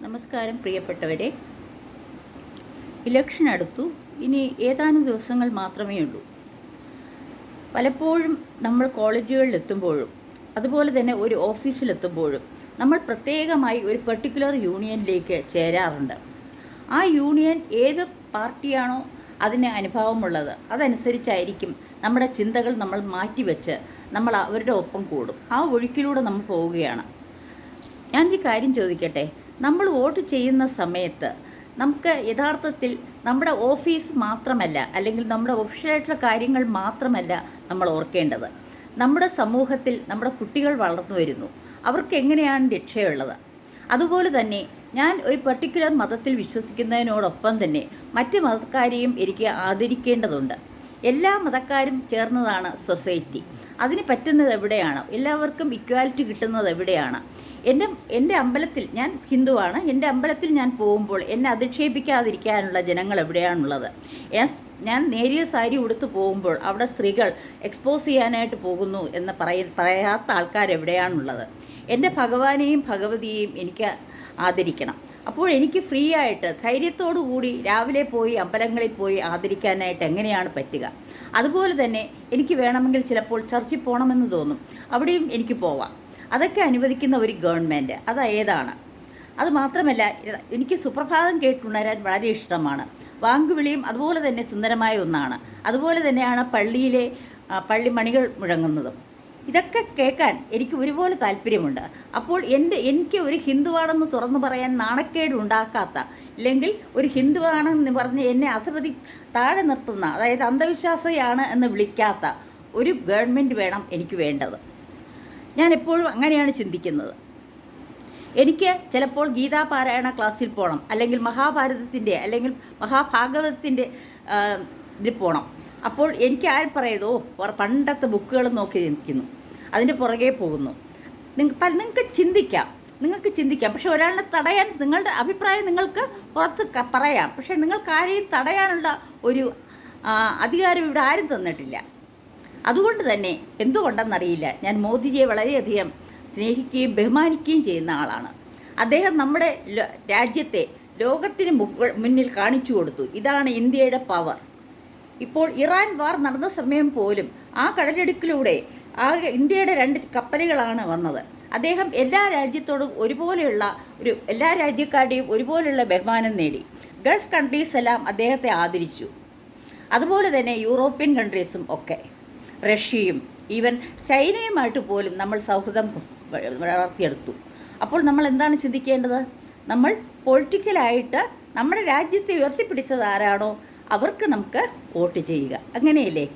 നമസ്കാരം പ്രിയപ്പെട്ടവരെ. ഇലക്ഷൻ അടുത്തു. ഇനി ഏതാനും ദിവസങ്ങൾ മാത്രമേ ഉള്ളൂ. പലപ്പോഴും നമ്മൾ കോളേജുകളിലെത്തുമ്പോഴും അതുപോലെ തന്നെ ഒരു ഓഫീസിലെത്തുമ്പോഴും നമ്മൾ പ്രത്യേകമായി ഒരു പെർട്ടിക്കുലർ യൂണിയനിലേക്ക് ചേരാറുണ്ട്. ആ യൂണിയൻ ഏത് പാർട്ടിയാണോ അതിന് അനുഭവമുള്ളത് അതനുസരിച്ചായിരിക്കും നമ്മുടെ ചിന്തകൾ നമ്മൾ മാറ്റിവെച്ച് നമ്മൾ അവരുടെ ഒപ്പം കൂടും. ആ ഒഴുക്കിലൂടെ നമ്മൾ പോവുകയാണ്. ഞാനൊരു കാര്യം ചോദിക്കട്ടെ. നമ്മൾ വോട്ട് ചെയ്യുന്ന സമയത്ത് നമുക്ക് യഥാർത്ഥത്തിൽ നമ്മുടെ ഓഫീസ് മാത്രമല്ല, അല്ലെങ്കിൽ നമ്മുടെ ഒഫീഷ്യലായിട്ടുള്ള കാര്യങ്ങൾ മാത്രമല്ല നമ്മൾ ഓർക്കേണ്ടത്. നമ്മുടെ സമൂഹത്തിൽ നമ്മുടെ കുട്ടികൾ വളർന്നു വരുന്നു. അവർക്ക് എങ്ങനെയാണ് രക്ഷയുള്ളത്? അതുപോലെ തന്നെ ഞാൻ ഒരു പർട്ടിക്കുലർ മതത്തിൽ വിശ്വസിക്കുന്നതിനോടൊപ്പം തന്നെ മറ്റ് മതക്കാരെയും എനിക്ക് ആദരിക്കേണ്ടതുണ്ട്. എല്ലാ മതക്കാരും ചേർന്നതാണ് സൊസൈറ്റി. അതിന് പറ്റുന്നത് എവിടെയാണ്? എല്ലാവർക്കും ഇക്വാലിറ്റി കിട്ടുന്നത് എവിടെയാണ്? എൻ്റെ അമ്പലത്തിൽ, ഞാൻ ഹിന്ദുവാണ്, എൻ്റെ അമ്പലത്തിൽ ഞാൻ പോകുമ്പോൾ എന്നെ അധിക്ഷേപിക്കാതിരിക്കാനുള്ള ജനങ്ങൾ എവിടെയാണുള്ളത്? ഞാൻ നേരിയ സാരി ഉടുത്ത് പോകുമ്പോൾ അവിടെ സ്ത്രീകൾ എക്സ്പോസ് ചെയ്യാനായിട്ട് പോകുന്നു എന്ന് പറയാത്ത ആൾക്കാരെവിടെയാണുള്ളത്? എൻ്റെ ഭഗവാനെയും ഭഗവതിയെയും എനിക്ക് ആദരിക്കണം. അപ്പോൾ എനിക്ക് ഫ്രീ ആയിട്ട് ധൈര്യത്തോടു കൂടി രാവിലെ പോയി അമ്പലങ്ങളിൽ പോയി ആദരിക്കാനായിട്ട് എങ്ങനെയാണ് പറ്റുക? അതുപോലെ തന്നെ എനിക്ക് വേണമെങ്കിൽ ചിലപ്പോൾ ചർച്ചിൽ പോകണമെന്ന് തോന്നും, അവിടെയും എനിക്ക് പോവാം. അതൊക്കെ അനുവദിക്കുന്ന ഒരു ഗവൺമെൻറ് അത് ഏതാണ്? അത് മാത്രമല്ല, എനിക്ക് സുപ്രഭാതം കേട്ടുണരാൻ വളരെ ഇഷ്ടമാണ്. വാങ്കുവിളിയും അതുപോലെ തന്നെ സുന്ദരമായ ഒന്നാണ്. അതുപോലെ തന്നെയാണ് പള്ളിയിലെ പള്ളിമണികൾ മുഴങ്ങുന്നതും. ഇതൊക്കെ കേൾക്കാൻ എനിക്ക് ഒരുപോലെ താല്പര്യമുണ്ട്. അപ്പോൾ എനിക്ക് ഒരു ഹിന്ദുവാണെന്ന് തുറന്നു പറയാൻ നാണക്കേട് ഉണ്ടാക്കാത്ത, ഇല്ലെങ്കിൽ ഒരു ഹിന്ദുവാണെന്ന് പറഞ്ഞ് എന്നെ അധപതി താഴെ നിർത്തുന്ന, അതായത് അന്ധവിശ്വാസിയാണ് എന്ന് വിളിക്കാത്ത ഒരു ഗവൺമെൻറ് വേണം എനിക്ക് വേണ്ടത്. ഞാൻ എപ്പോഴും അങ്ങനെയാണ് ചിന്തിക്കുന്നത്. എനിക്ക് ചിലപ്പോൾ ഗീതാപാരായണ ക്ലാസ്സിൽ പോകണം, അല്ലെങ്കിൽ മഹാഭാരതത്തിൻ്റെ അല്ലെങ്കിൽ മഹാഭാഗവതത്തിൻ്റെ ഇതിൽ പോകണം. അപ്പോൾ എനിക്ക് ആരും പറയുന്നു, പണ്ടത്തെ ബുക്കുകൾ നോക്കി നിൽക്കുന്നു, അതിൻ്റെ പുറകെ പോകുന്നു. നിങ്ങൾക്ക് ചിന്തിക്കാം. പക്ഷെ ഒരാളിനെ തടയാൻ, നിങ്ങളുടെ അഭിപ്രായം നിങ്ങൾക്ക് പുറത്ത് പറയാം. പക്ഷേ നിങ്ങൾക്ക് ആരെയും തടയാനുള്ള ഒരു അധികാരം ഇവിടെ ആരും തന്നിട്ടില്ല. അതുകൊണ്ട് തന്നെ എന്തുകൊണ്ടെന്നറിയില്ല, ഞാൻ മോദിജിയെ വളരെയധികം സ്നേഹിക്കുകയും ബഹുമാനിക്കുകയും ചെയ്യുന്ന ആളാണ്. അദ്ദേഹം നമ്മുടെ രാജ്യത്തെ ലോകത്തിന് മുന്നിൽ കാണിച്ചു കൊടുത്തു. ഇതാണ് ഇന്ത്യയുടെ പവർ. ഇപ്പോൾ ഇറാൻ വാർ നടന്ന സമയം പോലും ആ കടലിടുക്കിലൂടെ ഇന്ത്യയുടെ 2 കപ്പലുകളാണ് വന്നത്. അദ്ദേഹം എല്ലാ രാജ്യത്തോടും ഒരുപോലെയുള്ള എല്ലാ രാജ്യക്കാരുടെയും ഒരുപോലെയുള്ള ബഹുമാനം നേടി. ഗൾഫ് കൺട്രീസ് എല്ലാം അദ്ദേഹത്തെ ആദരിച്ചു. അതുപോലെ തന്നെ യൂറോപ്യൻ കൺട്രീസും ഒക്കെ, റഷ്യയും ഈവൻ ചൈനയുമായിട്ട് പോലും നമ്മൾ സൗഹൃദം വളർത്തിയെടുത്തു. അപ്പോൾ നമ്മൾ എന്താണ് ചിന്തിക്കേണ്ടത്? നമ്മൾ പൊളിറ്റിക്കലായിട്ട് നമ്മുടെ രാജ്യത്തെ ഉയർത്തിപ്പിടിച്ചത് ആരാണോ അവർക്ക് നമുക്ക് വോട്ട് ചെയ്യുക. അങ്ങനെയല്ലേ?